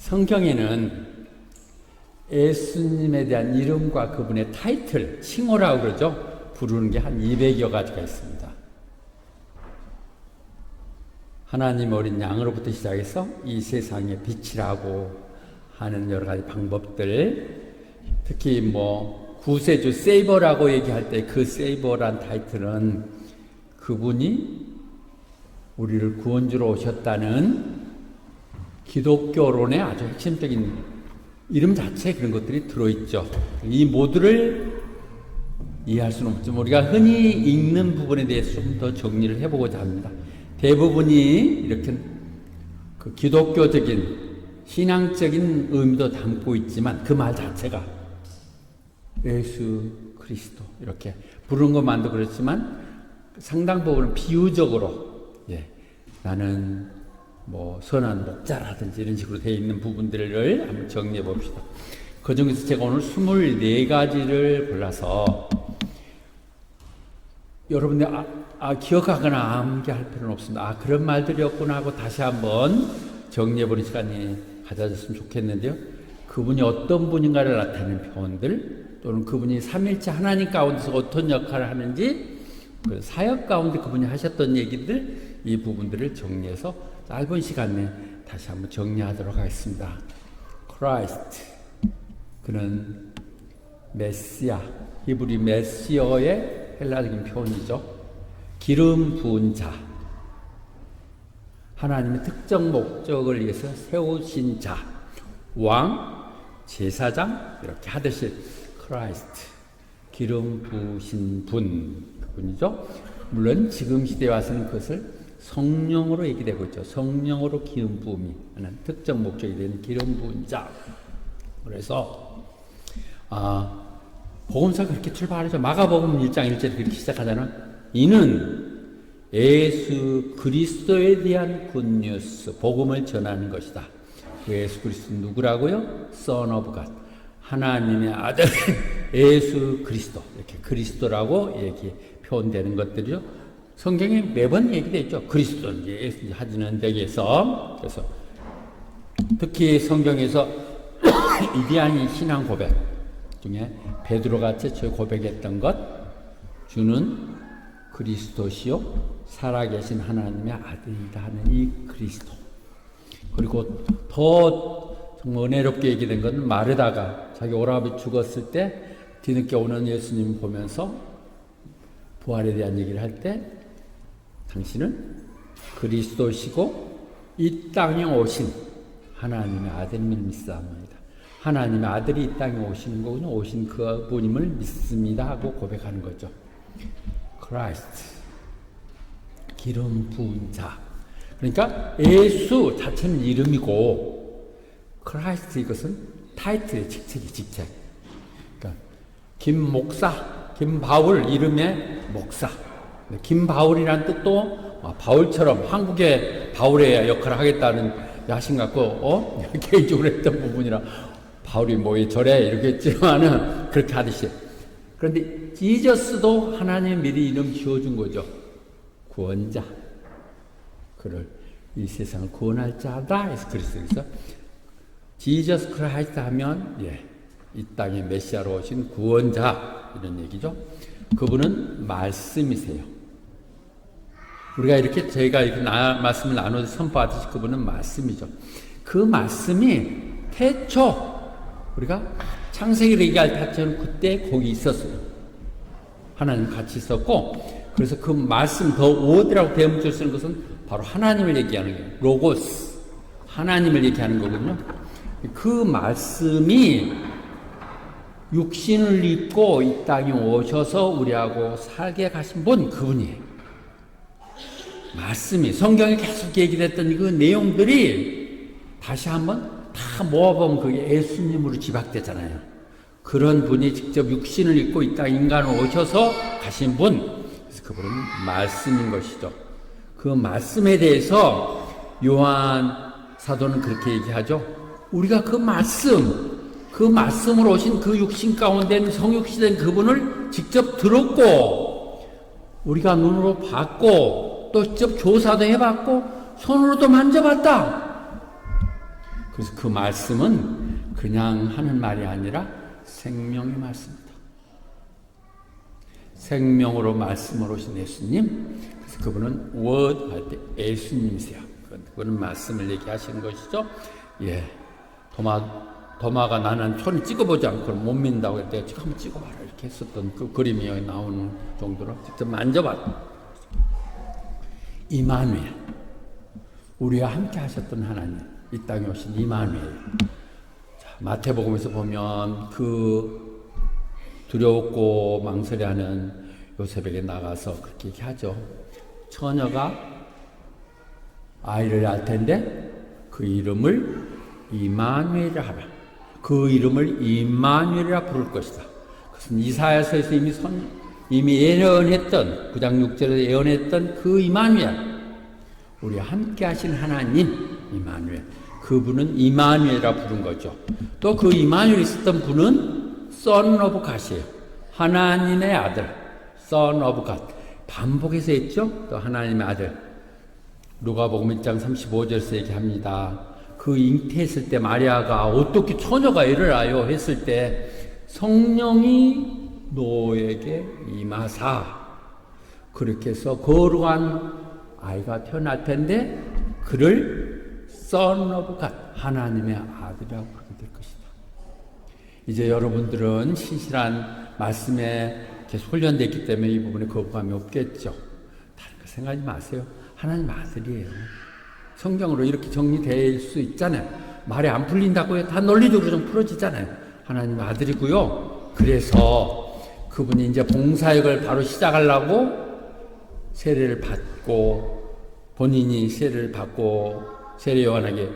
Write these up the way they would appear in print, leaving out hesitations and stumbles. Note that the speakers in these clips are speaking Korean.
성경에는 예수님에 대한 이름과 그분의 타이틀, 칭호라고 그러죠. 부르는 게 한 200여 가지가 있습니다. 하나님 어린 양으로부터 시작해서 이 세상의 빛이라고 하는 여러 가지 방법들, 특히 구세주 세이버라고 얘기할 때 그 세이버란 타이틀은 그분이 우리를 구원주로 오셨다는 기독교론의 아주 핵심적인 이름 자체에 그런 것들이 들어있죠. 이 모두를 이해할 수는 없지만 우리가 흔히 읽는 부분에 대해서 좀 더 정리를 해보고자 합니다. 대부분이 이렇게 그 기독교적인 신앙적인 의미도 담고 있지만 그 말 자체가 예수 그리스도 이렇게 부르는 것만도 그렇지만 상당 부분은 비유적으로 나는 선한 목자라든지 이런 식으로 되어 있는 부분들을 한번 정리해 봅시다. 그 중에서 제가 오늘 24가지를 골라서 여러분들 기억하거나 암기할 필요는 없습니다. 그런 말들이었구나 하고 다시 한번 정리해보는 시간이 가져졌으면 좋겠는데요. 그분이 어떤 분인가를 나타내는 표현들, 또는 그분이 삼일체 하나님 가운데서 어떤 역할을 하는지, 그 사역 가운데 그분이 하셨던 얘기들, 이 부분들을 정리해서 짧은 시간 내에 다시 한번 정리하도록 하겠습니다. 크라이스트, 그는 메시아, 히브리 메시어의 헬라적인 표현이죠. 기름 부은 자, 하나님의 특정 목적을 위해서 세우신 자, 왕, 제사장 이렇게 하듯이 크라이스트, 기름 부으신 분, 그분이죠. 물론 지금 시대에 와서는 그것을 성령으로 얘기되고 있죠. 성령으로 기름 부음이 하는 특정 목적이 되는 기름 부은 자. 그래서 복음서가 그렇게 출발하죠. 마가복음 1장 1절에 그렇게 시작하잖아요. 이는 예수 그리스도에 대한 굿뉴스, 복음을 전하는 것이다. 예수 그리스도 누구라고요? Son of God, 하나님의 아들 예수 그리스도, 이렇게 그리스도라고 표현되는 것들이죠. 성경에 매번 얘기되어 있죠. 그리스도 하지는 데에서. 그래서 특히 성경에서 위대한 신앙 고백 중에 베드로가 최초에 고백했던 것, 주는 그리스도시요 살아계신 하나님의 아들이다 하는 이 그리스도. 그리고 더 정말 은혜롭게 얘기된 건 마르다가 자기 오라비 죽었을 때 뒤늦게 오는 예수님 보면서 부활에 대한 얘기를 할 때 당신은 그리스도시고 이 땅에 오신 하나님의 아들임을 믿사옵나이다. 하나님의 아들이 이 땅에 오시는 거군요. 오신 그분임을 믿습니다 하고 고백하는 거죠. 크라이스트, 기름 부은 자. 그러니까 예수 자체는 이름이고 크라이스트 이것은 타이틀의 직책. 그러니까 김 목사, 김바울 이름의 목사. 김바울이란 뜻도 바울처럼 한국의 바울의 역할을 하겠다는 야심 갖고 개인적으로 했던 부분이라 바울이 왜 저래 이렇게 했지만은 그렇게 하듯이. 그런데 지저스도 하나님 미리 이름 지어준 거죠. 구원자, 그를 이 세상을 구원할 자다 해서 그리스도에서 지저스 크라이스트 하면 이 땅에 메시아로 오신 구원자 이런 얘기죠. 그분은 말씀이세요. 우리가 이렇게 저희가 이렇게 말씀을 나눠서 선포하듯이 그분은 말씀이죠. 그 말씀이 태초 우리가 창세기를 얘기할 때처럼 그때 거기 있었어요. 하나님 같이 있었고, 그래서 그 말씀 더 워드라고 대문자를 쓰는 것은 바로 하나님을 얘기하는 거예요. 로고스, 하나님을 얘기하는 거거든요. 그 말씀이 육신을 입고 이 땅에 오셔서 우리하고 살게 가신 분, 그분이에요. 말씀이 성경에 계속 얘기됐던 그 내용들이 다시 한번 다 모아보면 그게 예수님으로 지박되잖아요. 그런 분이 직접 육신을 입고 이 땅 인간으로 오셔서 가신 분, 그래서 그분은 말씀인 것이죠. 그 말씀에 대해서 요한 사도는 그렇게 얘기하죠. 우리가 그 말씀으로 오신 그 육신 가운데 성육시된 그분을 직접 들었고, 우리가 눈으로 봤고, 또 직접 조사도 해봤고, 손으로도 만져봤다. 그래서 그 말씀은 그냥 하는 말이 아니라 생명의 말씀입니다. 생명으로 말씀으로 오신 예수님. 그래서 그분은 word 할 때 예수님이세요. 그분은 말씀을 얘기하시는 것이죠. 예, 도마가 나는 손을 찍어보지 않고 못 믿는다고 할 때 한번 찍어봐라 이렇게 했었던 그 그림이 나오는 정도로 직접 만져봐. 이마누엘, 우리와 함께 하셨던 하나님, 이 땅에 오신 이마누엘. 자, 마태복음에서 보면 그 두려웠고 망설여하는 요셉에게 나가서 그렇게 얘기하죠. 처녀가 아이를 낳을 텐데 그 이름을 이마누엘이라 하라. 그 이름을 이마누엘이라 부를 것이다. 그것은 이사야서에서 이미 예언했던 9장 6절에서 예언했던 그 이마누엘, 우리와 함께 하신 하나님 이마누엘, 그분은 이마누엘이라 부른 거죠. 또 그 이마누엘이 있었던 분은 Son of God이에요. 하나님의 아들, Son of God. 반복해서 했죠. 또 하나님의 아들. 누가복음 1장 35절에서 얘기합니다. 그 잉태했을 때 마리아가 어떻게 처녀가 애를 낳아요 했을 때 성령이 너에게 임하사, 그렇게 해서 거룩한 아이가 태어날 텐데 그를 Son of God, 하나님의 아들이라고 부르게 될 것이다. 이제 여러분들은 신실한 말씀에 계속 훈련됐기 때문에 이 부분에 거부감이 없겠죠. 다른 거 생각하지 마세요. 하나님 아들이에요. 성경으로 이렇게 정리될 수 있잖아요. 말이 안 풀린다고 해도 다 논리적으로 좀 풀어지잖아요. 하나님 아들이고요. 그래서 그분이 이제 봉사역을 바로 시작하려고 세례를 받고, 본인이 세례를 받고 세례 요한에게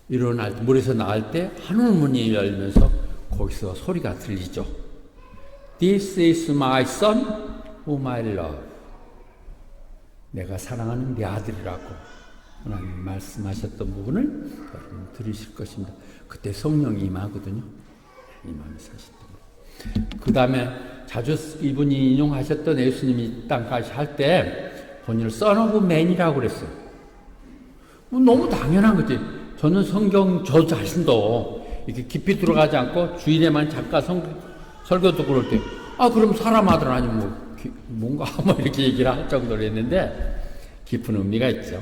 일어날 때, 물에서 나올 때 하늘 문이 열면서 거기서 소리가 들리죠. This is my son whom I love. 내가 사랑하는 내 아들이라고 하나님 말씀하셨던 부분을 여러분 들으실 것입니다. 그때 성령이 임하거든요. 임하면서 하셨던 거. 그 다음에 자주 이분이 인용하셨던 예수님이 땅까지 할 때 본인을 Son of Man이라고 그랬어요. 너무 당연한 거지. 저는 성경 저 자신도 이렇게 깊이 들어가지 않고 주일에만 잠깐 설교 듣고 그럴 때, 그럼 사람 아들 아니면 뭔가 뭐 이렇게 얘기를 할 정도로 했는데 깊은 의미가 있죠.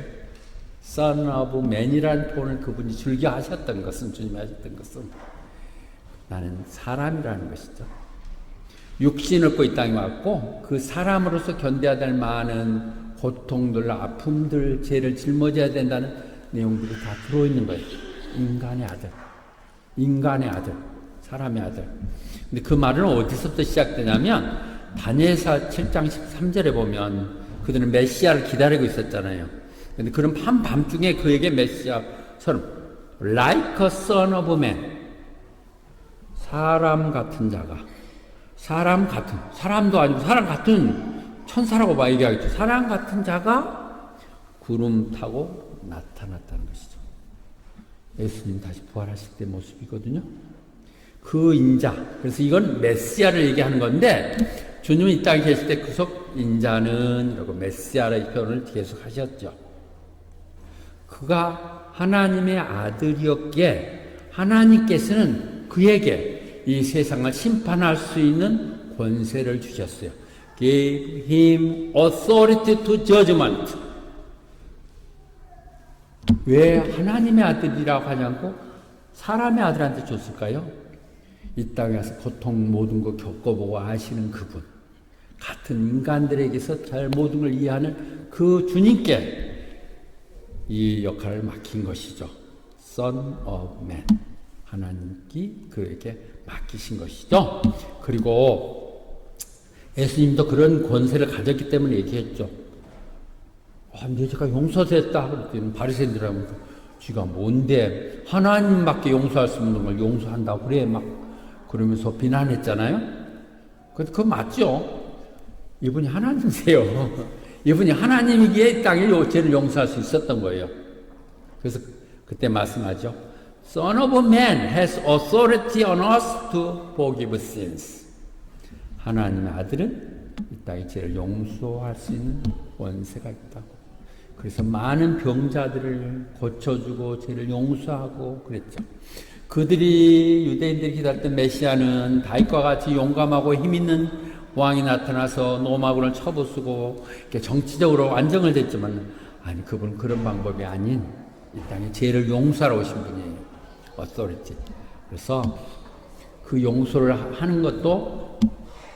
Son of Man이라는 표현을 그분이 즐겨 하셨던 것은, 주님이 하셨던 것은 나는 사람이라는 것이죠. 육신을 입고 이 땅에 왔고 그 사람으로서 견뎌야 될 많은 고통들, 아픔들, 죄를 짊어져야 된다는 내용들이 다 들어있는 거예요. 인간의 아들, 인간의 아들, 사람의 아들. 근데 그 말은 어디서부터 시작되냐면 다니엘서 7장 13절에 보면 그들은 메시아를 기다리고 있었잖아요. 근데 그럼 한밤중에 그에게 메시아처럼 like a son of man, 사람 같은 자가, 사람 같은, 사람도 아니고 사람 같은 천사라고 막 얘기하겠죠. 사람 같은 자가 구름 타고 나타났다는 것이죠. 예수님 다시 부활하실 때 모습이거든요. 그 인자, 그래서 이건 메시아를 얘기하는 건데 주님이 이 땅에 계실 때 그속 인자는 이라고 메시아라는 표현을 계속 하셨죠. 그가 하나님의 아들이었기에 하나님께서는 그에게 이 세상을 심판할 수 있는 권세를 주셨어요. Gave him authority to judgment. 왜 하나님의 아들이라고 하지 않고 사람의 아들한테 줬을까요? 이 땅에 와서 고통 모든 거 겪어보고 아시는 그분, 같은 인간들에게서 잘 모든 걸 이해하는 그 주님께 이 역할을 맡긴 것이죠. Son of Man, 하나님께 그에게 맡기신 것이죠. 그리고 예수님도 그런 권세를 가졌기 때문에 얘기했죠. 내 죄가 용서됐다 그랬더니 바리새인들하고 쥐가 뭔데 하나님밖에 용서할 수 없는 걸 용서한다고 그래 막 그러면서 비난했잖아요. 근데 그거 맞죠? 이분이 하나님이세요. 이분이 하나님이기에 땅에 죄를 용서할 수 있었던 거예요. 그래서 그때 말씀하죠. Son of Man has authority on us to forgive sins. 하나님의 아들은 이 땅의 죄를 용서할 수 있는 권세가 있다고. 그래서 많은 병자들을 고쳐주고 죄를 용서하고 그랬죠. 그들이 유대인들이 기다렸던 메시아는 다윗과 같이 용감하고 힘있는 왕이 나타나서 로마군을 쳐부수고 이렇게 정치적으로 안정을 됐지만 아니 그분은 그런 방법이 아닌 이 땅에 죄를 용서하러 오신 분이에요. 어떠리지. 그래서 그 용서를 하는 것도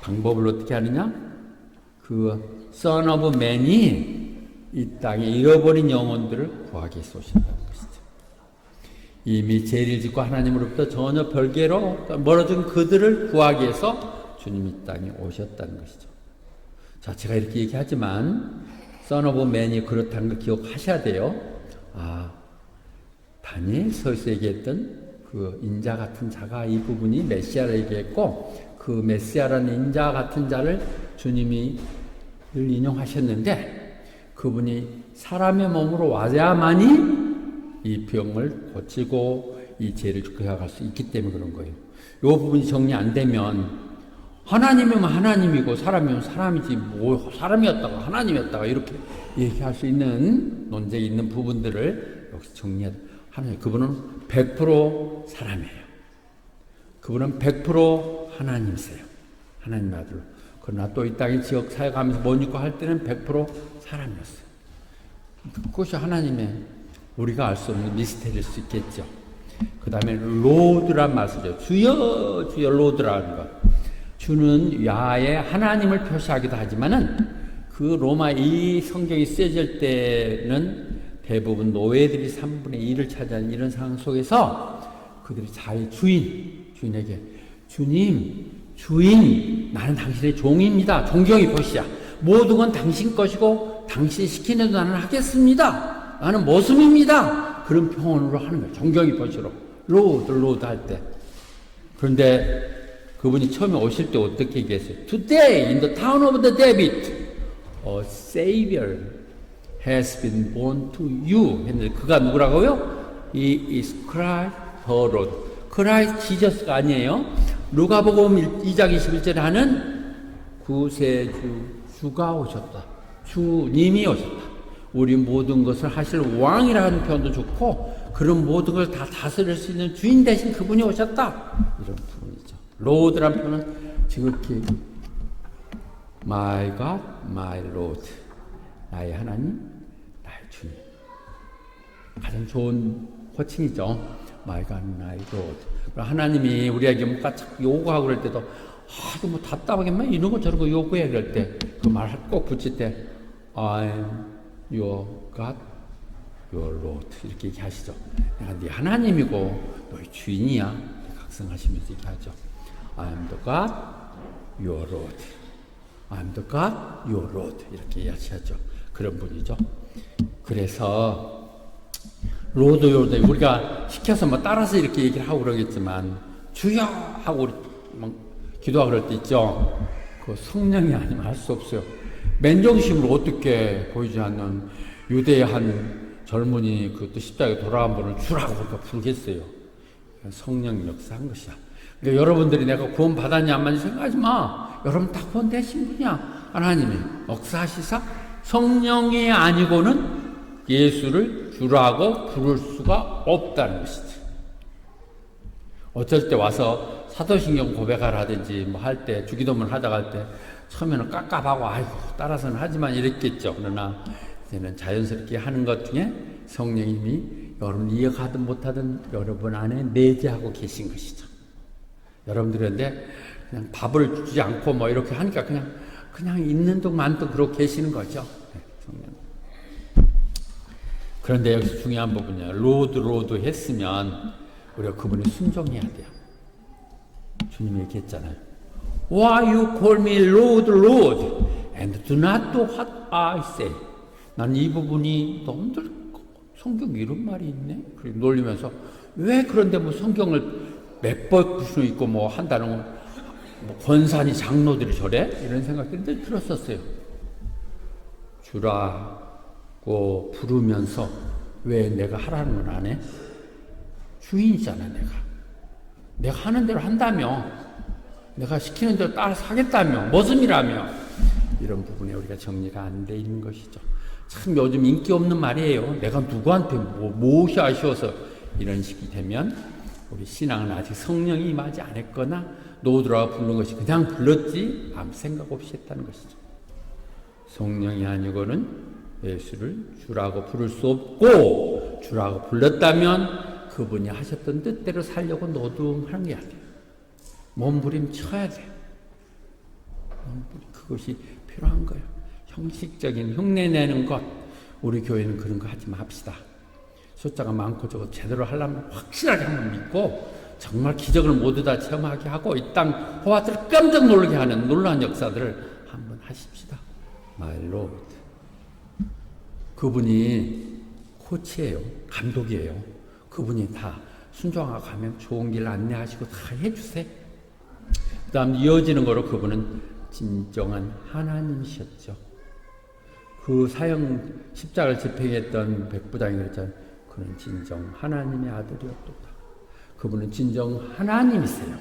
방법을 어떻게 하느냐? 그 Son of Man이 이 땅에 잃어버린 영혼들을 구하기 위해서 오신다는 것이죠. 이미 죄를 짓고 하나님으로부터 전혀 별개로 멀어진 그들을 구하기 위해서 주님이 이 땅에 오셨다는 것이죠. 자, 제가 이렇게 얘기하지만 Son of Man이 그렇다는 걸 기억하셔야 돼요. 다니엘서에서 얘기했던 그 인자 같은 자가 이 부분이 메시아를 얘기했고 그 메시아라는 인자 같은 자를 주님이 늘 인용하셨는데 그분이 사람의 몸으로 와야만이 이 병을 고치고 이 죄를 구해갈 수 있기 때문에 그런 거예요. 이 부분이 정리 안 되면 하나님이면 하나님이고 사람이면 사람이지 뭐 사람이었다가 하나님이었다가 이렇게 얘기할 수 있는 논쟁이 있는 부분들을 여기서 정리해야 돼요. 하나님, 그분은 100% 사람이에요. 그분은 100% 하나님이세요. 하나님의 아들로. 그러나 또 이 땅에 지역 사역하면서 못 잊고 할 때는 100% 사람이었어요. 그것이 하나님의 우리가 알 수 없는 미스테리일 수 있겠죠. 그 다음에 로드란 말 쓰죠. 주여 주여 로드라는 것. 주는 야의 하나님을 표시하기도 하지만은 그 로마 이 성경이 쓰여질 때는 대부분 노예들이 3분의 1을 차지하는 이런 상황 속에서 그들이 자기 주인에게 주인 나는 당신의 종입니다. 존경이 보시야. 모든 건 당신 것이고 당신 시키는 대로 나는 하겠습니다. 나는 모습입니다. 그런 평온으로 하는 거예요. 존경이 보시로 로드 할 때. 그런데 그분이 처음에 오실 때 어떻게 얘기했어요? Today in the town of the David a Savior has been born to you. 했는데 그가 누구라고요? He is Christ the Lord. Christ Jesus가 아니에요. 누가복음 2장 21절에 하는 구세주가 오셨다. 주님이 오셨다. 우리 모든 것을 하실 왕이라는 표현도 좋고 그런 모든 걸 다 다스릴 수 있는 주인 대신 그분이 오셨다. 이런 부분이죠. 로드란 표현은 지극히 My God, My Lord. 나의 하나님, 나의 주님. 가장 좋은 호칭이죠. My God, My Lord. 하나님이 우리에게 뭔가 요구하고 그럴 때도 이거 뭐 답답하게 막 이런 거 저런 거 요구해 그럴 때 그 말 꼭 붙일 때 I'm your God, your Lord 이렇게 얘기하시죠. 내가 네 하나님이고 너의 주인이야. 각성하시면서 얘기하죠. I'm the God, your Lord. I'm the God, your Lord 이렇게 이야기하죠. 그런 분이죠. 그래서 로드 우리가 시켜서 뭐 따라서 이렇게 얘기를 하고 그러겠지만 주여 하고 우리 기도하고 그럴 때 있죠. 그 성령이 아니면 할 수 없어요. 맨정신으로 어떻게 보이지 않는 유대의 한 젊은이 그것도 십자가에 돌아간 분을 주라고 그러니까 부르겠어요. 성령 역사한 것이야. 그러니까 여러분들이 내가 구원 받았냐 안 받았냐 생각하지 마. 여러분 다 구원 되신 분이야. 하나님이 역사하시사 성령이 아니고는 예수를 주라고 부를 수가 없다는 것이지. 어쩔 때 와서 사도신경 고백을 하든지 뭐 할 때 주기도문 하다가 할 때 처음에는 깝깝하고 아이고 따라서는 하지만 이랬겠죠. 그러나 이제는 자연스럽게 하는 것 중에 성령님이 여러분 이해하든 못하든 여러분 안에 내재하고 계신 것이죠. 여러분들이 근데 그냥 밥을 주지 않고 뭐 이렇게 하니까 그냥 있는 동안 또 그러고 계시는 거죠. 네, 성령. 그런데 여기서 중요한 부분이에요. 로드 했으면 우리가 그분이 순종해야 돼요. 주님이 얘기했잖아요. Why you call me Lord, Lord, and do not do what I say. 나는 이 부분이 너무 성경에 이런 말이 있네? 그래 놀리면서 왜 그런데 뭐 성경을 몇 번씩 있고 뭐 한다는 뭐 권사니 장로들이 저래? 이런 생각들이 들었었어요. 주라고 부르면서 왜 내가 하라는 건 안 해? 주인이잖아 내가 하는 대로 한다며 내가 시키는 대로 따라서 하겠다며 모습이라며 이런 부분에 우리가 정리가 안 돼 있는 것이죠. 참 요즘 인기 없는 말이에요. 내가 누구한테 무엇이 아쉬워서 이런 식이 되면 우리 신앙은 아직 성령이 임하지 않았거나 노드라가 부른 것이 그냥 불렀지 아무 생각 없이 했다는 것이죠. 성령이 아니고는 예수를 주라고 부를 수 없고, 주라고 불렀다면 그분이 하셨던 뜻대로 살려고 노동하는 게 아니에요. 몸부림쳐야 돼요. 그것이 필요한 거예요. 형식적인 흉내내는 것, 우리 교회는 그런 거 하지 맙시다. 숫자가 많고 저거 제대로 하려면 확실하게 한번 믿고 정말 기적을 모두 다 체험하게 하고 이 땅 호화들을 깜짝 놀라게 하는 놀라운 역사들을 한번 하십시다. My Lord. 그분이 코치예요. 감독이에요. 그분이 다 순종하고 가면 좋은 길 안내하시고 다 해주세요. 그 다음 이어지는 거로 그분은 진정한 하나님이셨죠. 그 사형 십자가를 집행했던 백부장이 그랬잖아요. 그는 진정 하나님의 아들이었도다. 그분은 진정 하나님이세요.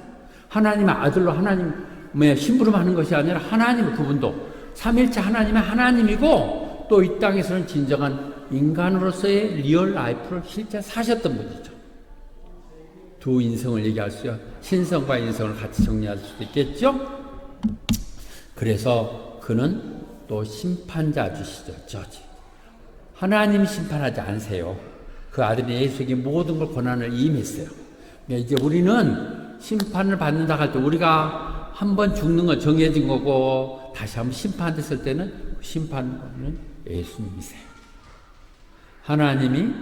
하나님의 아들로 하나님의 심부름하는 것이 아니라 하나님, 그분도 삼일체 하나님의 하나님이고 또 이 땅에서는 진정한 인간으로서의 리얼 라이프를 실제 사셨던 분이죠. 두 인성을 얘기할 수요. 신성과 인성을 같이 정리할 수도 있겠죠. 그래서 그는 또 심판자주시죠. 저지. 하나님이 심판하지 않으세요. 그 아들이 예수에게 모든 걸 권한을 임했어요. 그러니까 이제 우리는 심판을 받는다 할 때 우리가 한번 죽는 건 정해진 거고 다시 한번 심판됐을 때는 심판은 예수님이세요. 하나님이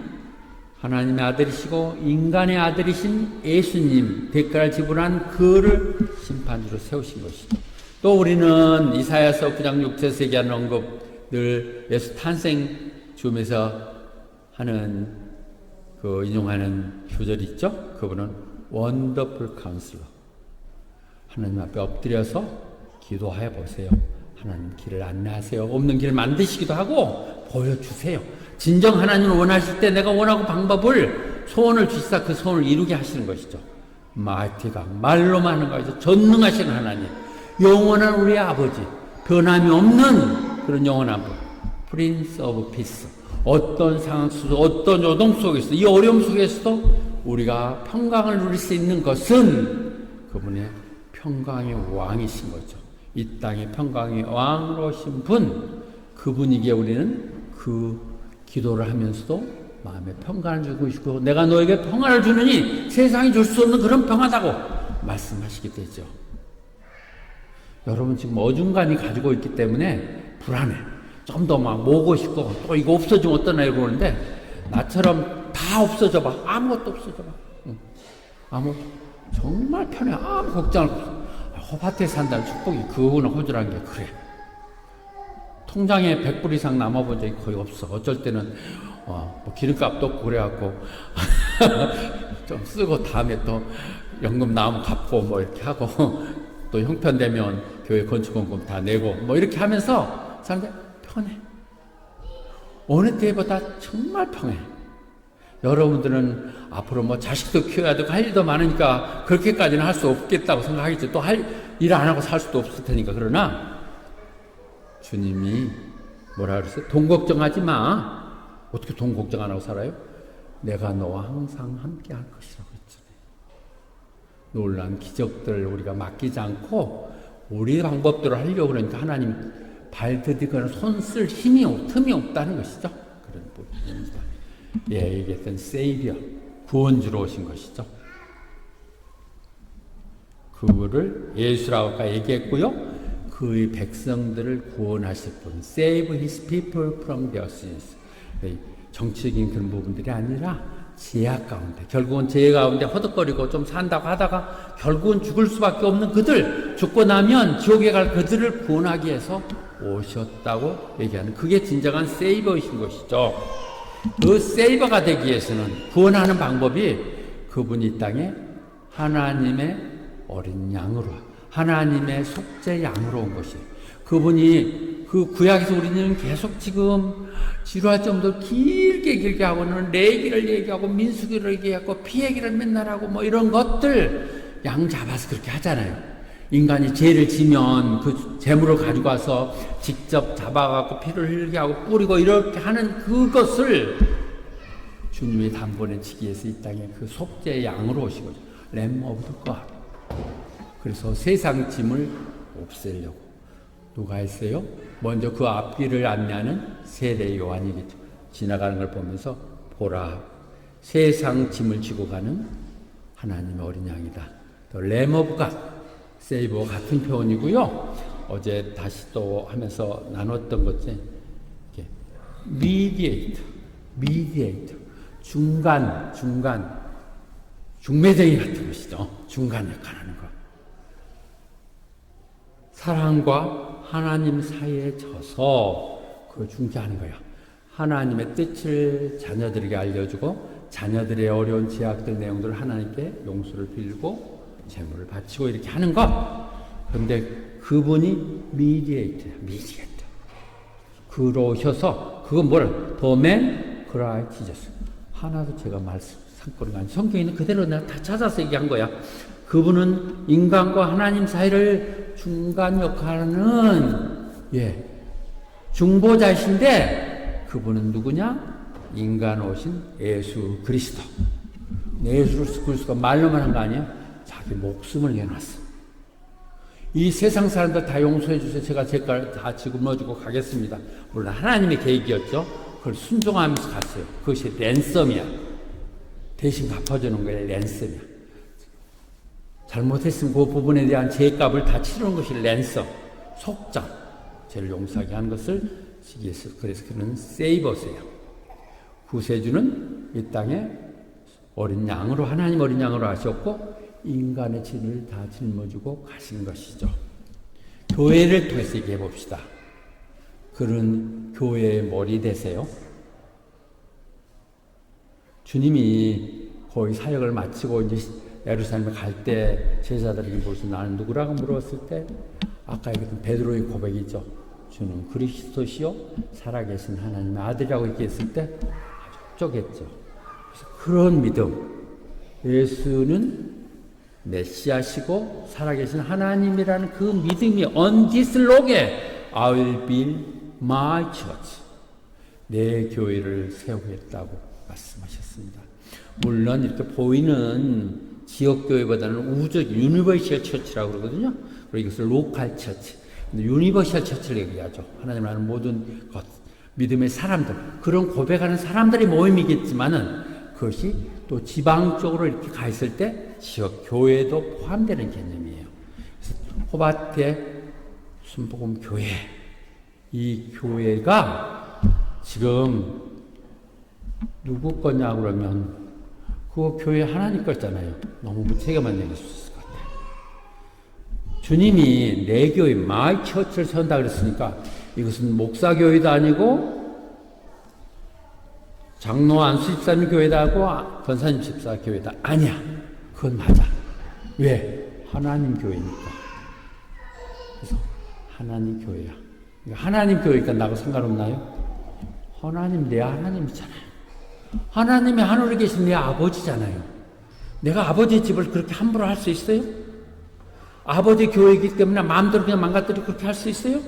하나님의 아들이시고 인간의 아들이신 예수님 대가를 지불한 그를 심판주로 세우신 것이죠. 또 우리는 이사야서 9장 6절에서 얘기하는 언급, 늘 예수 탄생 줌에서 하는 그 인용하는 구절이 있죠. 그분은 원더풀 카운슬러. 하나님 앞에 엎드려서 기도해 보세요. 하나님 길을 안내하세요. 없는 길을 만드시기도 하고 보여주세요. 진정 하나님을 원하실 때 내가 원하고 방법을 소원을 주시다 그 소원을 이루게 하시는 것이죠. 마이티가 말로만 하는 것이죠. 전능하신 하나님, 영원한 우리의 아버지, 변함이 없는 그런 영원한 분, 프린스 오브 피스. 어떤 상황 속에서 어떤 요동 속에서 이 어려움 속에서도 우리가 평강을 누릴 수 있는 것은 그분의 평강의 왕이신 거죠. 이 땅의 평강의 왕으로 오신 분, 그분에게 우리는 그 기도를 하면서도 마음에 평강을 주고 있고 내가 너에게 평안을 주느니 세상이 줄 수 없는 그런 평안하다고 말씀하시게 되죠. 여러분 지금 어중간히 가지고 있기 때문에 불안해. 좀 더 막 모으고 싶고 또 이거 없어지면 어떠나 이러는데 나처럼 다 없어져봐. 아무것도 없어져봐. 정말 편해. 아무 걱정 없어. 호밭에 산다는 축복이 그거는 호주라는 게 그래. 통장에 100불 이상 남아본 적이 거의 없어. 어쩔 때는 뭐 기름값도 없고 그래갖고 좀 쓰고 다음에 또 연금 나오면 갚고 뭐 이렇게 하고 또 형편되면 교회 건축원금 다 내고 뭐 이렇게 하면서 사람들 편해. 어느 때보다 정말 편해. 여러분들은 앞으로 뭐 자식도 키워야 되고 할 일도 많으니까 그렇게까지는 할 수 없겠다고 생각하겠죠. 또 일 안 하고 살 수도 없을 테니까. 그러나 주님이 뭐라 그랬어요? 돈 걱정하지 마. 어떻게 돈 걱정 안 하고 살아요? 내가 너와 항상 함께 할 것이라고 했잖아요. 놀라운 기적들을 우리가 맡기지 않고 우리 방법대로 하려고 그러니까 하나님 발 디디거나 손 쓸 틈이 없다는 것이죠. 그런 부분입니다. 예, 얘기했던 세이비어, 구원주로 오신 것이죠. 그를 예수라고 아까 얘기했고요. 그의 백성들을 구원하실 분, save his people from their sins. 정치적인 그런 부분들이 아니라 제약 가운데, 결국은 죄 가운데 허덕거리고 좀 산다고 하다가 결국은 죽을 수밖에 없는 그들, 죽고 나면 지옥에 갈 그들을 구원하기 위해서 오셨다고 얘기하는, 그게 진정한 세이버이신 것이죠. 그 세이버가 되기 위해서는 구원하는 방법이 그분이 이 땅에 하나님의 어린 양으로, 하나님의 속죄 양으로 온 것이에요. 그분이 그 구약에서 우리는 계속 지금 지루할 정도로 길게 하고는 레위기를 얘기하고 민수기를 얘기하고 피 얘기를 맨날 하고 뭐 이런 것들 양 잡아서 그렇게 하잖아요. 인간이 죄를 지면 그 재물을 가지고 와서 직접 잡아갖고 피를 흘리게 하고 뿌리고 이렇게 하는 그것을 주님이 단번에 지기 위해서 이 땅에 그 속죄의 양으로 오신 거죠. 램 오브 갓. 그래서 세상 짐을 없애려고 누가 했어요? 먼저 그 앞길을 안내하는 세례 요한이겠죠. 지나가는 걸 보면서 보라, 세상 짐을 지고 가는 하나님의 어린 양이다. 또 램 오브 갓, 세이버 같은 표현이고요. 어제 다시 또 하면서 나눴던 것이 미디에이터, 중매쟁이 같은 것이죠. 중간 역할을 하는 것. 사랑과 하나님 사이에 져서 그걸 중재하는 거야. 하나님의 뜻을 자녀들에게 알려주고 자녀들의 어려운 제약들 내용들을 하나님께 용서를 빌고 재물을 바치고 이렇게 하는 것. 그런데 그분이 미디에이터야. 그러셔서 그건 뭐라? 더맨 그라이 지저스. 하나도 제가 말씀 상거리가 아니 성경에는 그대로 내가 다 찾아서 얘기한 거야. 그분은 인간과 하나님 사이를 중간 역할하는 중보자이신데 그분은 누구냐? 인간 오신 예수 그리스도. 예수 그리스도가 말로만 한 거 아니에요? 자기 목숨을 내놨어. 이 세상 사람들 다 용서해 주세요. 제가 제 걸 다 짊어지고 가겠습니다. 물론 하나님의 계획이었죠. 그걸 순종하면서 갔어요. 그것이 랜섬이야. 대신 갚아주는 거예요. 랜섬이야. 잘못했으면 그 부분에 대한 죄값을 다 치르는 것이 랜섬, 속장. 죄를 용서하게 하는 것을 시기했어. 그래서 그는 세이버스예요. 구세주는 이 땅에 어린 양으로, 하나님 어린 양으로 하셨고 인간의 죄를 다 짊어지고 가신 것이죠. 교회를 통해서 얘기해 봅시다. 그는 교회의 머리 되세요. 주님이 거의 사역을 마치고 이제 예루살렘에 갈 때 제자들에게 물어서 나는 누구라고 물었을 때 아까 얘기했던 베드로의 고백이죠. 주는 그리스도시요 살아계신 하나님의 아들이라고 얘기했을 때 아주 쫓겠죠. 그래서 그런 믿음, 예수는 메시아시고 살아계신 하나님이라는 그 믿음이 on this rock I will build my church. 내 교회를 세우겠다고 말씀하셨습니다. 물론 이렇게 보이는 지역교회보다는 우주적 유니버셜 처치라고 그러거든요. 그리고 이것을 로컬 처치. 근데 유니버셜 처치를 얘기하죠. 하나님 아는 모든 것, 믿음의 사람들, 그런 고백하는 사람들의 모임이겠지만은 그것이 또 지방 쪽으로 이렇게 가 있을 때 지역 교회도 포함되는 개념이에요. 그래서 호바트의 순복음 교회, 이 교회가 지금 누구 거냐 그러면 그 교회 하나님 거잖아요. 너무 무책임한 얘기일 수 있을 것 같아요. 주님이 내 교회, 마이 처치를 세운다 그랬으니까 이것은 목사교회도 아니고 장로 안수 집사님 교회도 하고 권사님 집사 교회도 아니야. 그건 맞아. 왜? 하나님 교회니까. 그래서 하나님 교회야. 하나님 교회니까 나하고 상관없나요? 하나님 내 하나님이잖아요. 하나님이 하늘에 계신 내 아버지잖아요. 내가 아버지 집을 그렇게 함부로 할 수 있어요? 아버지 교회이기 때문에 마음대로 그냥 망가뜨리고 그렇게 할 수 있어요?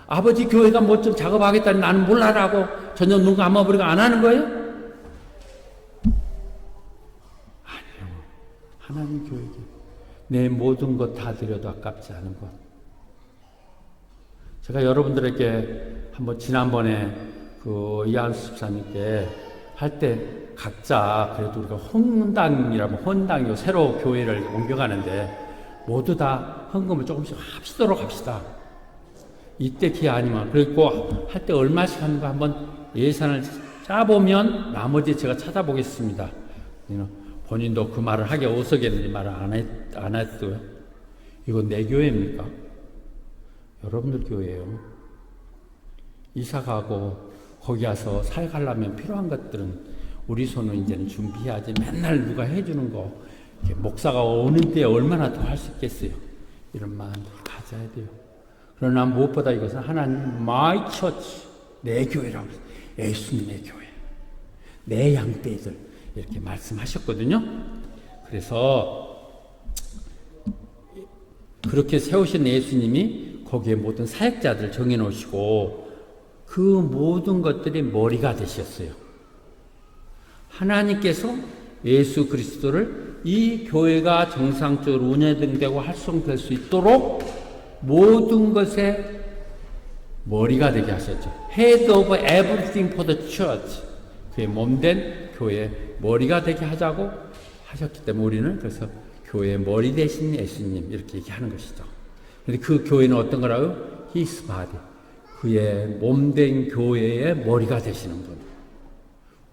아버지 교회가 뭐 좀 작업하겠다니 나는 몰라라고 전혀 눈 감아버리고 안 하는 거예요? 아니요. 하나님 교회에 내 모든 것 다 드려도 아깝지 않은 것. 제가 여러분들에게 한번 지난번에 그 이한수 집사님께 할 때 각자 그래도 우리가 헌당이라면 헌당이고 새로 교회를 옮겨가는데 모두 다 헌금을 조금씩 합시도록 합시다. 이때 기회 아니면 그리고 할 때 얼마씩 하는 거 한번 예산을 짜보면 나머지 제가 찾아보겠습니다. 본인도 그 말을 하기 어색했는지 말을 안 했어요. 이건 내 교회입니까? 여러분들 교회예요. 이사 가고 거기 와서 살가려면 필요한 것들은 우리 손은 이제는 준비해야지. 맨날 누가 해주는 거 목사가 오는 때 얼마나 더 할 수 있겠어요. 이런 마음을 가져야 돼요. 그러나 무엇보다 이것은 하나님 my church, 내 교회라고 해서 예수님의 교회, 내 양떼들 이렇게 말씀하셨거든요. 그래서 그렇게 세우신 예수님이 거기에 모든 사역자들을 정해놓으시고 그 모든 것들이 머리가 되셨어요. 하나님께서 예수 그리스도를 이 교회가 정상적으로 운영되고 활성될 수 있도록 모든 것의 머리가 되게 하셨죠. Head of everything for the church. 그의 몸된 교회의 머리가 되게 하자고 하셨기 때문에 우리는 그래서 교회의 머리 대신 예수님 이렇게 얘기하는 것이죠. 근데 그 교회는 어떤 거라고요? His body. 그의 몸된 교회의 머리가 되시는 분.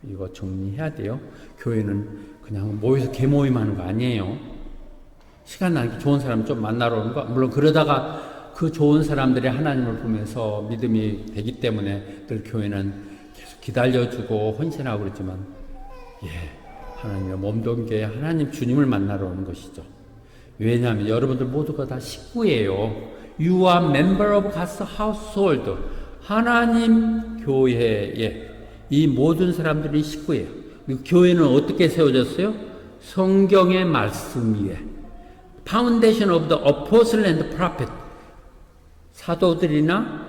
이거 정리해야 돼요. 교회는 그냥 모여서 개모임하는 거 아니에요. 시간 나기 좋은 사람 좀 만나러 오는 거. 물론 그러다가 그 좋은 사람들이 하나님을 보면서 믿음이 되기 때문에 늘 교회는 계속 기다려주고 헌신하고 그랬지만 하나님의 몸된 교회 하나님 주님을 만나러 오는 것이죠. 왜냐하면 여러분들 모두가 다 식구예요. You are member of God's household. 하나님 교회에 이 모든 사람들이 식구예요. 교회는 어떻게 세워졌어요? 성경의 말씀 위에. Foundation of the Apostle and Prophet. 사도들이나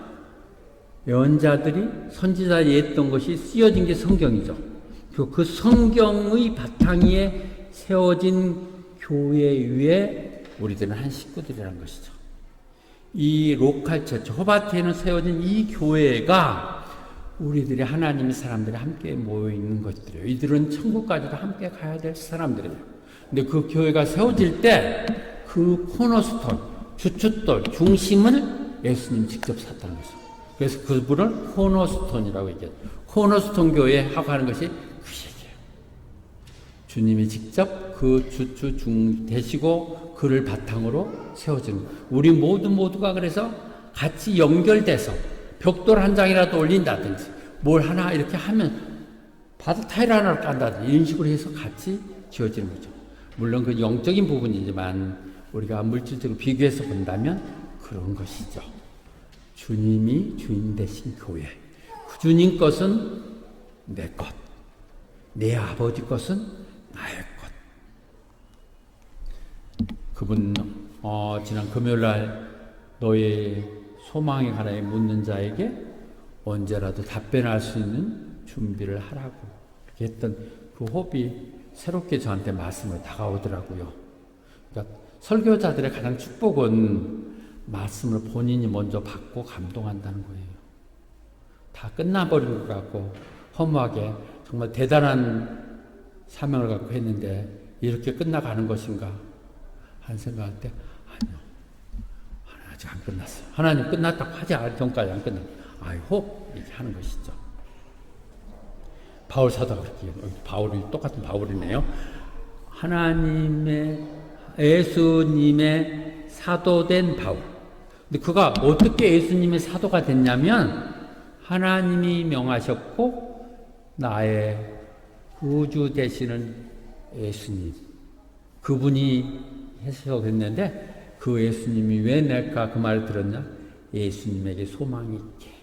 예언자들이 선지자들이 했던 것이 쓰여진 게 성경이죠. 그 성경의 바탕 위에 세워진 교회 위에 우리들은 한 식구들이라는 것이죠. 이 로컬 처치, 호바트에는 세워진 이 교회가 우리들이 하나님의 사람들이 함께 모여 있는 것들이에요. 이들은 천국까지도 함께 가야 될 사람들이에요. 근데 그 교회가 세워질 때 그 코너스톤, 주춧돌, 중심을 예수님이 직접 샀다는 것이죠. 그래서 그분을 코너스톤이라고 얘기해요. 코너스톤 교회 하고 하는 것이 그 얘기예요. 주님이 직접 그 주추 되시고 그를 바탕으로 세워지는 거예요. 우리 모두가 그래서 같이 연결돼서 벽돌 한 장이라도 올린다든지 뭘 하나 이렇게 하면 바닥 타일 하나를 깐다든지 이런 식으로 해서 같이 지어지는 거죠. 물론 그 영적인 부분이지만 우리가 물질적으로 비교해서 본다면 그런 것이죠. 주님이 주인 되신 교회. 그 주님 것은 내 것. 내 아버지 것은 나의 것. 그분 지난 금요일날 너의 소망에 관하여 묻는 자에게 언제라도 답변할 수 있는 준비를 하라고 이렇게 했던 그 호흡이 새롭게 저한테 말씀을 다가오더라고요. 그러니까 설교자들의 가장 축복은 말씀을 본인이 먼저 받고 감동한다는 거예요. 다 끝나버린 것 같고 허무하게 정말 대단한 사명을 갖고 했는데 이렇게 끝나가는 것인가 하는 생각할 때 아니요. 하나님 아직 안 끝났어요. 하나님 끝났다고 하지 않을 전까지 안 끝났어요. 아이고 이렇게 하는 것이죠. 바울 사도가 그렇게 바울이 똑같은 바울이네요. 하나님의 예수님의 사도된 바울. 근데 그가 어떻게 예수님의 사도가 됐냐면 하나님이 명하셨고 나의 구주 되시는 예수님 그분이 해서 그랬는데 그 예수님이 왜 낼까 그 말을 들었냐? 예수님에게 소망이 있게.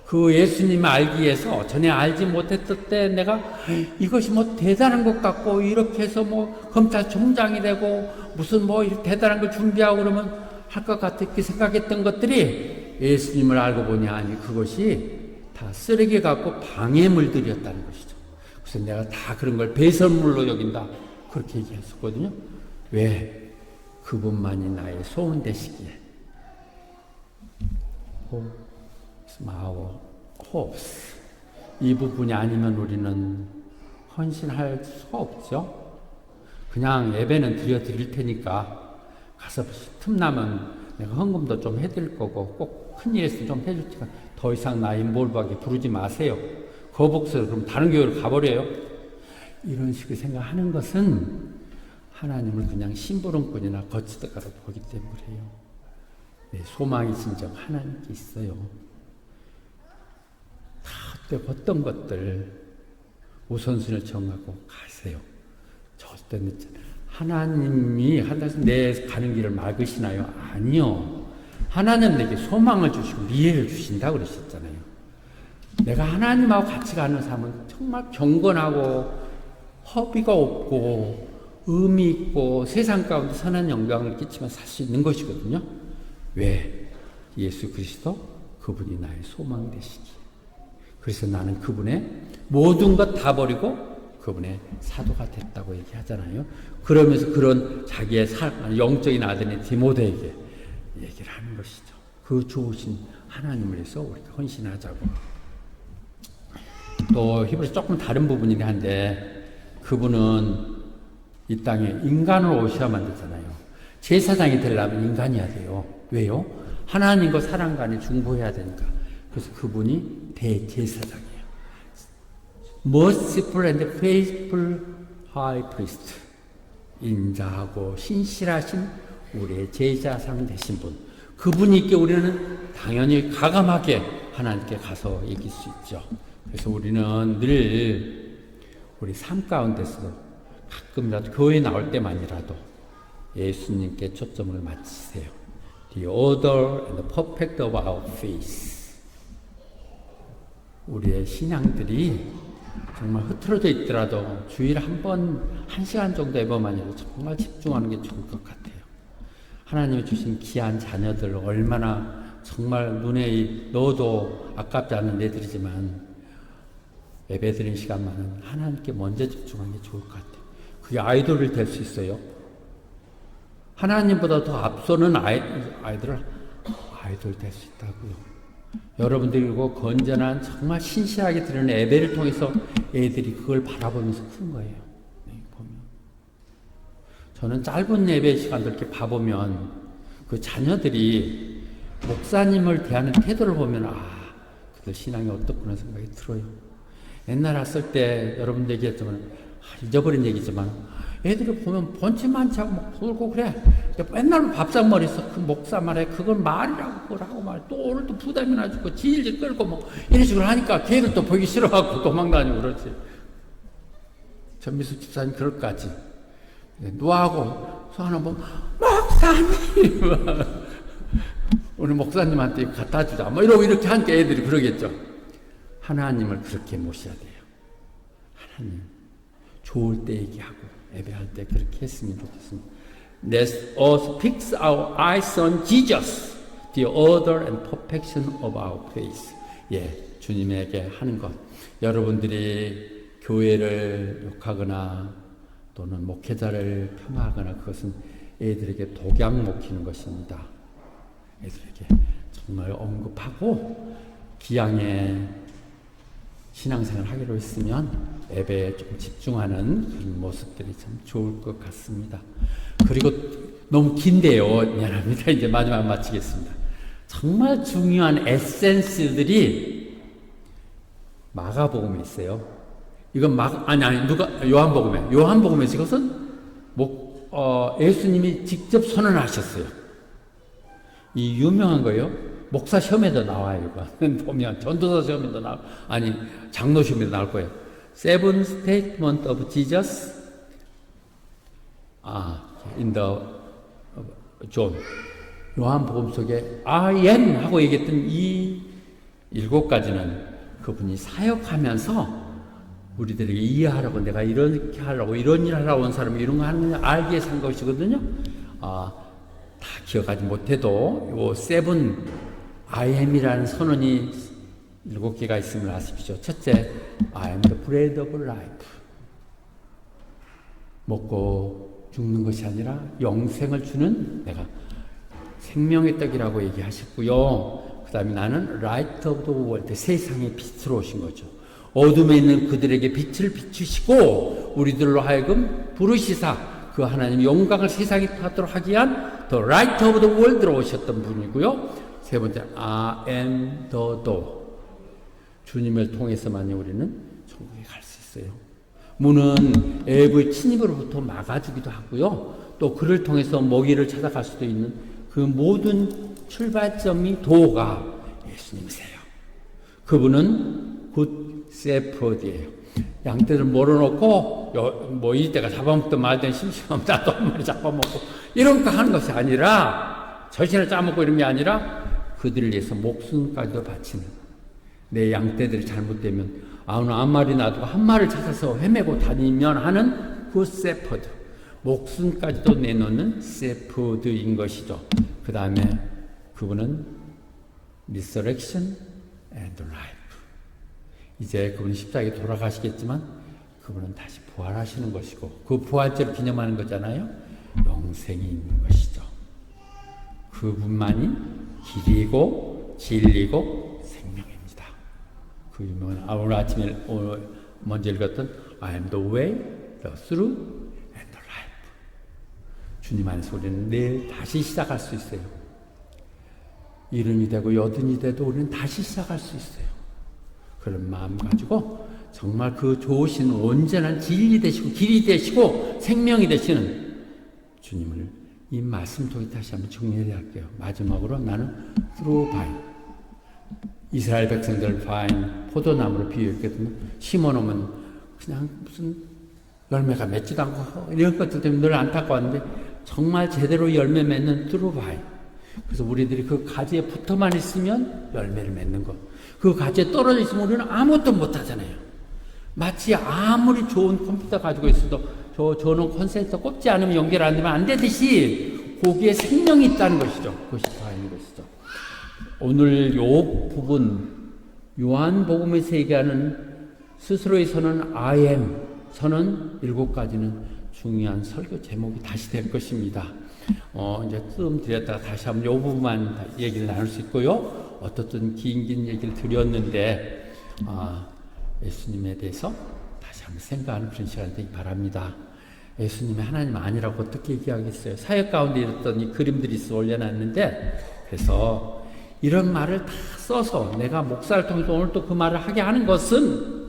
그 예수님을 알기 위해서 전에 알지 못했을 때 내가 이것이 뭐 대단한 것 같고 이렇게 해서 뭐 검찰총장이 되고 무슨 뭐 이렇게 대단한 걸 준비하고 그러면 할 것 같아 이렇게 생각했던 것들이 예수님을 알고 보니 아니 그것이 다 쓰레기 같고 방해물들이었다는 것이죠. 그래서 내가 다 그런 걸 배설물로 여긴다 그렇게 얘기했었거든요. 왜? 그분만이 나의 소원 되시기에. 마오 홉스 이 부분이 아니면 우리는 헌신할 수가 없죠. 그냥 예배는 드릴 테니까 가서 틈나면 내가 헌금도 좀 해드릴 거고 꼭 큰일 있으면 좀 해줄 테니까 더 이상 나 인볼브하게 부르지 마세요. 거북스러 그럼 다른 교회로 가버려요. 이런 식의 생각하는 것은 하나님을 그냥 심부름꾼이나 거치다가로 보기 때문에요. 네, 소망이 진정 하나님께 있어요. 다 어떤 것들 우선순위를 정하고 가세요. 절대는 하나님이 하나님께서 내 가는 길을 막으시나요? 아니요. 하나님 내게 소망을 주시고 미래를 주신다고 그러셨잖아요. 내가 하나님하고 같이 가는 삶은 정말 경건하고 허비가 없고 의미 있고 세상 가운데 선한 영광을 끼치며 살 수 있는 것이거든요. 왜? 예수 그리스도 그분이 나의 소망 되시기. 그래서 나는 그분의 모든 것 다 버리고 그분의 사도가 됐다고 얘기하잖아요. 그러면서 그런 자기의 영적인 아들인 디모데에게 얘기를 하는 것이죠. 그 좋으신 하나님을 위해서 우리가 헌신하자고. 또 히브리서 조금 다른 부분이긴 한데 그분은 이 땅에 인간으로 오셔야만 되잖아요. 제사장이 되려면 인간이어야 돼요. 왜요? 하나님과 사람 간에 중보해야 되니까. 그래서 그분이 대제사장이에요. Merciful and faithful high priest. 인자하고 신실하신 우리의 제사장 되신 분. 그분이께 우리는 당연히 가감하게 하나님께 가서 이길 수 있죠. 그래서 우리는 늘 우리 삶 가운데서도 가끔이라도 교회 나올 때만이라도 예수님께 초점을 맞추세요. The order and the perfect of our faith. 우리의 신앙들이 정말 흐트러져 있더라도 주일에 한 번, 1시간 정도 예배만이라도 정말 집중하는 게 좋을 것 같아요. 하나님이 주신 귀한 자녀들 얼마나 정말 눈에 넣어도 아깝지 않은 애들이지만 예배드리는 시간만은 하나님께 먼저 집중하는 게 좋을 것 같아요. 그게 아이돌이 될 수 있어요. 하나님보다 더 앞서는 아이돌 될 수 있다고요. 여러분들이 그리고 건전한 정말 신실하게 드리는 예배를 통해서 애들이 그걸 바라보면서 큰 거예요. 네, 보면. 저는 짧은 예배 시간들 이렇게 봐보면 그 자녀들이 목사님을 대하는 태도를 보면 그들 신앙이 어떻구나 생각이 들어요. 옛날 왔을 때 여러분들 얘기했지만 잊어버린 얘기지만 애들을 보면 번치만 차고 막 돌고 그래. 맨날 밥상머리 있어. 그 목사 말에 그건 말이라고 그러고 말 또 오늘 또 부담이나 주고 질질 끌고 뭐 이런 식으로 하니까 걔를 또 보기 싫어하고 도망다니고 그러지. 전미수 집사님 그럴까지. 노하고 소 하나 보면 목사님 오늘 목사님한테 갖다 주자 뭐 이러고 이렇게 하니까 애들이 그러겠죠. 하나님을 그렇게 모셔야 돼요. 하나님 좋을 때 얘기하고 예배할 때 그렇게 했으면 좋겠습니다. Let us fix our eyes on Jesus, the order and perfection of our faith. 예, 주님에게 하는 것. 여러분들이 교회를 욕하거나 또는 목회자를 폄하하거나 그것은 애들에게 독약 먹히는 것입니다. 애들에게 정말 언급하고 기양의 신앙생활 하기로 했으면 예배에 좀 집중하는 그런 모습들이 참 좋을 것 같습니다. 그리고 너무 긴데요. 미안합니다. 이제 마지막 마치겠습니다. 정말 중요한 에센스들이 마가복음에 있어요. 이건 요한복음에 이것은 예수님이 직접 선언하셨어요. 이 유명한 거예요. 목사 시험에도 나와요. 이거 보면 전도사 시험에도 장로 시험에도 나올 거예요. Seven Statement of Jesus in the John. 요한복음 속에 I am 하고 얘기했던 이 7가지는 그분이 사역하면서 우리들에게 이해하라고 내가 이렇게 하려고 이런 일 하려고 온 사람이 이런 거 하느냐 알기 위해서 한 것이거든요. 다 기억하지 못해도 요 세븐 I am이라는 선언이 7개가 있음을 아십시오. 첫째, I am the bread of life. 먹고 죽는 것이 아니라 영생을 주는 내가 생명의 떡이라고 얘기하셨고요. 그 다음에 나는 light of the world, 세상의 빛으로 오신 거죠. 어둠에 있는 그들에게 빛을 비추시고 우리들로 하여금 부르시사 그 하나님의 영광을 세상에 타도록 하기 위한 the light of the world로 오셨던 분이고요. 세 번째, I am the door. 주님을 통해서만이 우리는 천국에 갈 수 있어요. 문은 애부의 침입으로부터 막아주기도 하고요. 또 그를 통해서 먹이를 찾아갈 수도 있는 그 모든 출발점이 도가 예수님이세요. 그분은 굿 세프rod이에요. 양떼를 몰아놓고 이때가 잡아먹든 말든 심심하면 나도 한 마리 잡아먹고 이런 거 하는 것이 아니라 절신을 짜먹고 이런 게 아니라 그들을 위해서 목숨까지도 바치는 내 양떼들이 잘못되면 오늘 한 마리 놔두고 한 마리를 찾아서 헤매고 다니면 하는 굿 세퍼드. 목숨까지도 내놓는 세프드인 것이죠. 그 다음에 그분은 Resurrection and Life. 이제 그분이 십자가에 돌아가시겠지만 그분은 다시 부활하시는 것이고 그 부활절을 기념하는 거잖아요. 영생이 있는 것이죠. 그분만이 길이고 진리고 생명입니다. 그 유명한 오늘 아침에 먼저 읽었던 I am the way, the truth and the life. 주님 안에서 우리는 내일 다시 시작할 수 있어요. 이른이 되고 여든이 돼도 우리는 다시 시작할 수 있어요. 그런 마음 가지고 정말 그 좋으신 온전한 진리 되시고 길이 되시고 생명이 되시는 주님을 이 말씀 통해 다시 한번 정리해야 할게요. 마지막으로 나는 through vine. 이스라엘 백성들 바인 포도나무로 비유했거든요. 심어놓으면 그냥 무슨 열매가 맺지도 않고 이런 것들 때문에 늘 안타까웠는데 정말 제대로 열매 맺는 through vine. 그래서 우리들이 그 가지에 붙어만 있으면 열매를 맺는 것. 그 가지에 떨어져 있으면 우리는 아무것도 못하잖아요. 마치 아무리 좋은 컴퓨터 가지고 있어도 저는 콘센트 꼽지 않으면 연결 안 되면 안 되듯이 거기에 생명이 있다는 것이죠. 그것이 다인 것이죠. 오늘 요 부분 요한복음에서 얘기하는 스스로의 선언 I am 선언 7가지는 중요한 설교 제목이 다시 될 것입니다. 이제 뜸 들였다가 다시 한번 요 부분만 얘기를 나눌 수 있고요. 어떻든 긴 얘기를 드렸는데 예수님에 대해서 다시 한번 생각하는 그런 시간이 되기 바랍니다. 예수님이 하나님 아니라고 어떻게 얘기하겠어요? 사역 가운데 이랬던 이 그림들이 있어 올려놨는데 그래서 이런 말을 다 써서 내가 목사를 통해서 오늘 또 그 말을 하게 하는 것은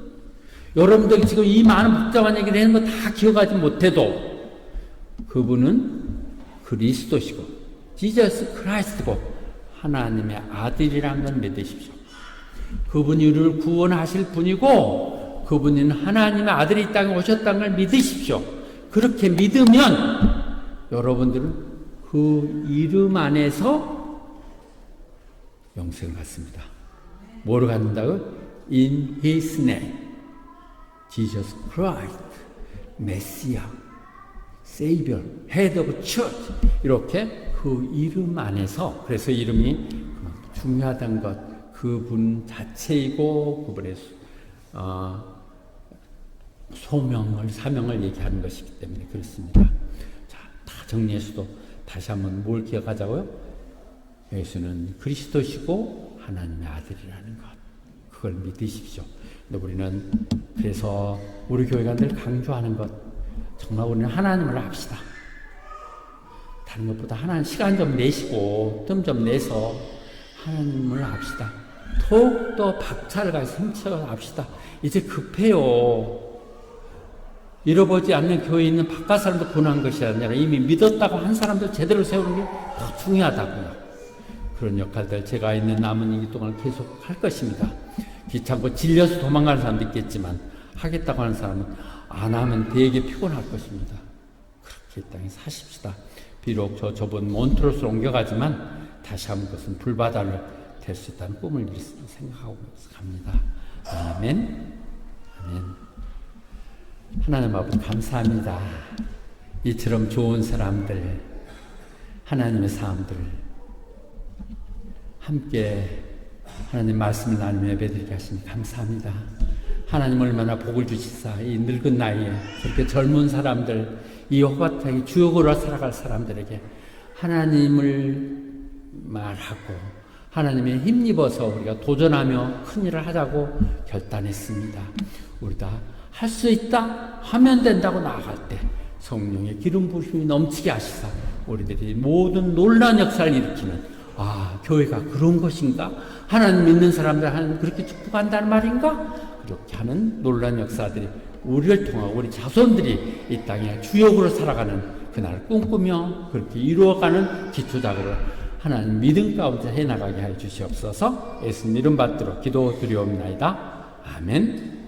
여러분들이 지금 이 많은 복잡한 얘기를 하는 거 다 기억하지 못해도 그분은 그리스도시고 지저스 크라이스트고 하나님의 아들이라는 걸 믿으십시오. 그분이 우리를 구원하실 분이고 그분은 하나님의 아들이 이 땅에 오셨다는 걸 믿으십시오. 그렇게 믿으면 여러분들은 그 이름 안에서 영생을 갖습니다. 뭐를 갖는다고요? In His name Jesus Christ 메시아 Savior Head of Church 이렇게 그 이름 안에서 그래서 이름이 중요하다는 것 그분 자체이고 그분의 소명을 사명을 얘기하는 것이기 때문에 그렇습니다. 자, 다 정리해서도 다시 한번 뭘 기억하자고요? 예수는 그리스도시고 하나님의 아들이라는 것 그걸 믿으십시오. 근데 우리는 그래서 우리 교회가 늘 강조하는 것 정말 우리는 하나님을 합시다. 다른 것보다 하나님 시간 좀 내시고 뜸 좀 내서 하나님을 합시다. 더욱더 박차를 가해서 힘차게 합시다. 이제 급해요. 잃어보지 않는 교회에 있는 바깥 사람도 권한 것이 아니라 이미 믿었다고 한 사람들 제대로 세우는 게 더 중요하다고요. 그런 역할들 제가 있는 남은 임기 동안 계속 할 것입니다. 귀찮고 질려서 도망가는 사람도 있겠지만 하겠다고 하는 사람은 안 하면 되게 피곤할 것입니다. 그렇게 이 땅에 사십시다. 비록 저번 몬트로스로 옮겨가지만 다시 한번 그것은 불바다를 될 수 있다는 꿈을 생각하고 갑니다. 아멘. 아멘. 하나님 아버지 감사합니다. 이처럼 좋은 사람들, 하나님의 사람들 함께 하나님 말씀을 나누며 예배드리게 하시니 감사합니다. 하나님 얼마나 복을 주시사 이 늙은 나이에 그렇게 젊은 사람들 이 호박탕이 주역으로 살아갈 사람들에게 하나님을 말하고 하나님의 힘입어서 우리가 도전하며 큰 일을 하자고 결단했습니다. 우리 다 할 수 있다 하면 된다고 나아갈 때 성령의 기름 부심이 넘치게 하시사 우리들이 모든 놀라운 역사를 일으키는 교회가 그런 것인가? 하나님 믿는 사람들 하나님 그렇게 축복한다는 말인가? 그렇게 하는 놀라운 역사들이 우리를 통하고 우리 자손들이 이 땅에 주역으로 살아가는 그날을 꿈꾸며 그렇게 이루어가는 기초작업을 하나님 믿음 가운데 해나가게 해 주시옵소서. 예수님 이름 받들어 기도드리옵나이다. 아멘.